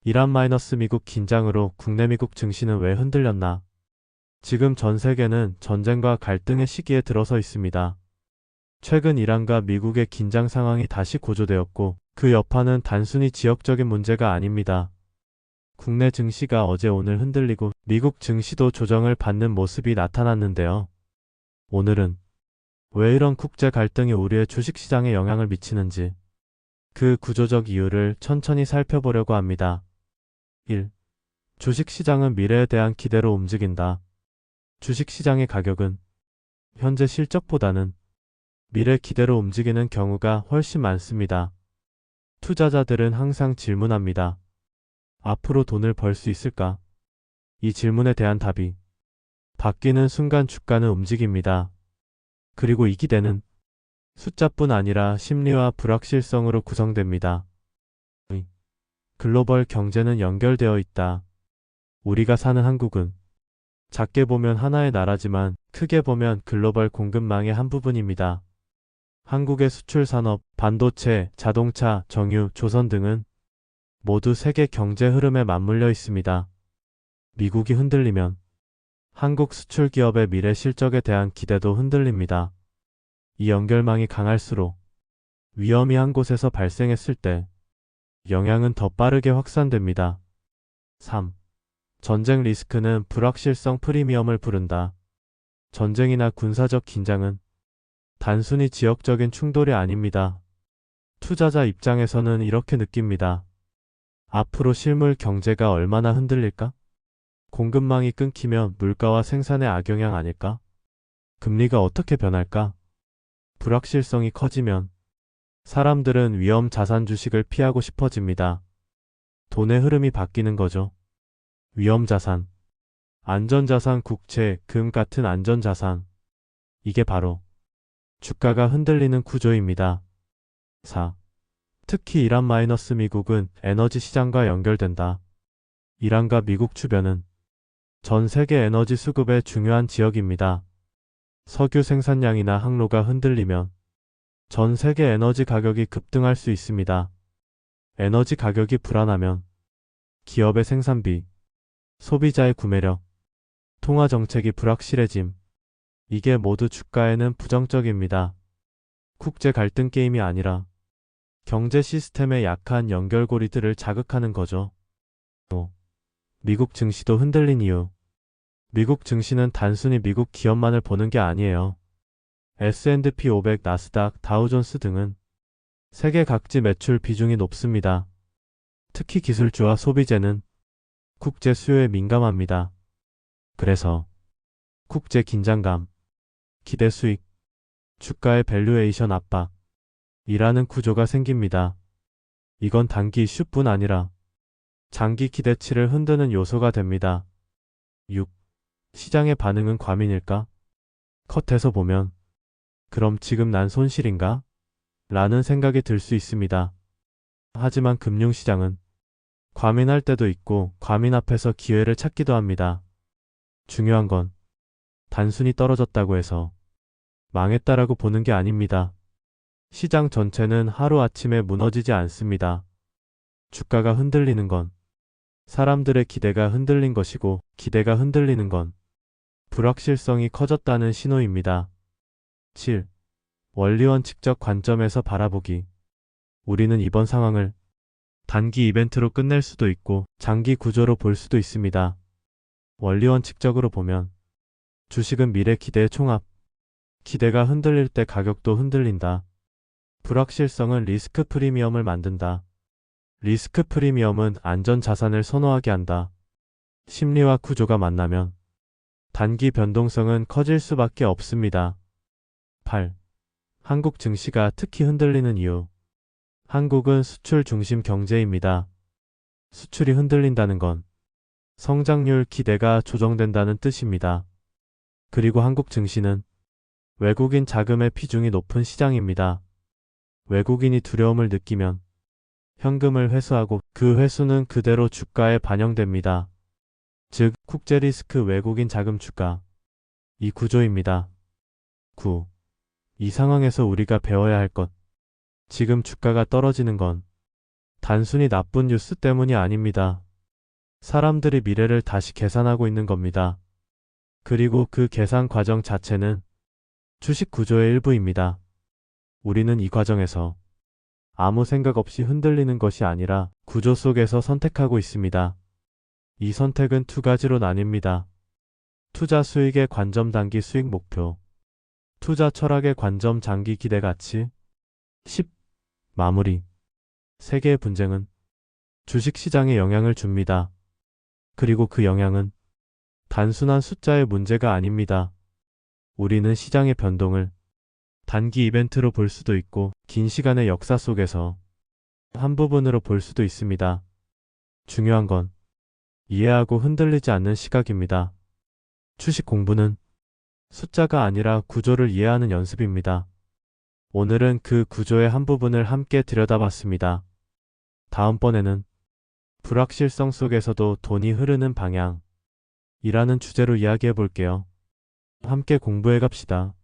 이란-미국 긴장으로 국내 미국 증시는 왜 흔들렸나? 지금 전 세계는 전쟁과 갈등의 시기에 들어서 있습니다. 최근 이란과 미국의 긴장 상황이 다시 고조되었고, 그 여파는 단순히 지역적인 문제가 아닙니다. 국내 증시가 어제 오늘 흔들리고 미국 증시도 조정을 받는 모습이 나타났는데요. 오늘은 왜 이런 국제 갈등이 우리의 주식시장에 영향을 미치는지, 그 구조적 이유를 천천히 살펴보려고 합니다. 1. 주식시장은 미래에 대한 기대로 움직인다. 주식시장의 가격은 현재 실적보다는 미래 기대로 움직이는 경우가 훨씬 많습니다. 투자자들은 항상 질문합니다. 앞으로 돈을 벌 수 있을까? 이 질문에 대한 답이 바뀌는 순간 주가는 움직입니다. 그리고 이 기대는 숫자뿐 아니라 심리와 불확실성으로 구성됩니다. 글로벌 경제는 연결되어 있다. 우리가 사는 한국은 작게 보면 하나의 나라지만 크게 보면 글로벌 공급망의 한 부분입니다. 한국의 수출 산업, 반도체, 자동차, 정유, 조선 등은 모두 세계 경제 흐름에 맞물려 있습니다. 미국이 흔들리면 한국 수출 기업의 미래 실적에 대한 기대도 흔들립니다. 이 연결망이 강할수록 위험이 한 곳에서 발생했을 때 영향은 더 빠르게 확산됩니다. 3. 전쟁 리스크는 불확실성 프리미엄을 부른다. 전쟁이나 군사적 긴장은 단순히 지역적인 충돌이 아닙니다. 투자자 입장에서는 이렇게 느낍니다. 앞으로 실물 경제가 얼마나 흔들릴까? 공급망이 끊기면 물가와 생산에 악영향 아닐까? 금리가 어떻게 변할까? 불확실성이 커지면 사람들은 위험 자산 주식을 피하고 싶어집니다. 돈의 흐름이 바뀌는 거죠. 위험 자산, 안전자산, 국채, 금 같은 안전자산. 이게 바로 주가가 흔들리는 구조입니다. 4. 특히 이란-미국은 에너지 시장과 연결된다. 이란과 미국 주변은 전 세계 에너지 수급의 중요한 지역입니다. 석유 생산량이나 항로가 흔들리면 전 세계 에너지 가격이 급등할 수 있습니다. 에너지 가격이 불안하면 기업의 생산비, 소비자의 구매력, 통화 정책이 불확실해짐. 이게 모두 주가에는 부정적입니다. 국제 갈등 게임이 아니라 경제 시스템의 약한 연결고리들을 자극하는 거죠. 5. 미국 증시도 흔들린 이유. 미국 증시는 단순히 미국 기업만을 보는 게 아니에요. S&P 500, 나스닥, 다우존스 등은 세계 각지 매출 비중이 높습니다. 특히 기술주와 소비재는 국제 수요에 민감합니다. 그래서 국제 긴장감, 기대 수익, 주가의 밸류에이션 압박이라는 구조가 생깁니다. 이건 단기 이슈뿐 아니라 장기 기대치를 흔드는 요소가 됩니다. 6. 시장의 반응은 과민일까? 컷해서 보면 그럼 지금 난 손실인가? 라는 생각이 들 수 있습니다. 하지만 금융시장은 과민할 때도 있고 과민 앞에서 기회를 찾기도 합니다. 중요한 건 단순히 떨어졌다고 해서 망했다라고 보는 게 아닙니다. 시장 전체는 하루아침에 무너지지 않습니다. 주가가 흔들리는 건 사람들의 기대가 흔들린 것이고, 기대가 흔들리는 건 불확실성이 커졌다는 신호입니다. 7. 원리원칙적 관점에서 바라보기. 우리는 이번 상황을 단기 이벤트로 끝낼 수도 있고 장기 구조로 볼 수도 있습니다. 원리원칙적으로 보면 주식은 미래 기대의 총합. 기대가 흔들릴 때 가격도 흔들린다. 불확실성은 리스크 프리미엄을 만든다. 리스크 프리미엄은 안전자산을 선호하게 한다. 심리와 구조가 만나면 단기 변동성은 커질 수밖에 없습니다. 8. 한국 증시가 특히 흔들리는 이유. 한국은 수출 중심 경제입니다. 수출이 흔들린다는 건 성장률 기대가 조정된다는 뜻입니다. 그리고 한국 증시는 외국인 자금의 비중이 높은 시장입니다. 외국인이 두려움을 느끼면 현금을 회수하고 그 회수는 그대로 주가에 반영됩니다. 즉, 국제 리스크 외국인 자금 주가. 이 구조입니다. 9. 이 상황에서 우리가 배워야 할 것. 지금 주가가 떨어지는 건 단순히 나쁜 뉴스 때문이 아닙니다. 사람들이 미래를 다시 계산하고 있는 겁니다. 그리고 그 계산 과정 자체는 주식 구조의 일부입니다. 우리는 이 과정에서 아무 생각 없이 흔들리는 것이 아니라 구조 속에서 선택하고 있습니다. 이 선택은 두 가지로 나뉩니다. 투자 수익의 관점 단기 수익 목표, 투자 철학의 관점 장기 기대 가치. 10. 마무리. 세계의 분쟁은 주식 시장에 영향을 줍니다. 그리고 그 영향은 단순한 숫자의 문제가 아닙니다. 우리는 시장의 변동을 단기 이벤트로 볼 수도 있고 긴 시간의 역사 속에서 한 부분으로 볼 수도 있습니다. 중요한 건 이해하고 흔들리지 않는 시각입니다. 주식 공부는 숫자가 아니라 구조를 이해하는 연습입니다. 오늘은 그 구조의 한 부분을 함께 들여다봤습니다. 다음번에는 불확실성 속에서도 돈이 흐르는 방향 이라는 주제로 이야기해 볼게요. 함께 공부해 갑시다.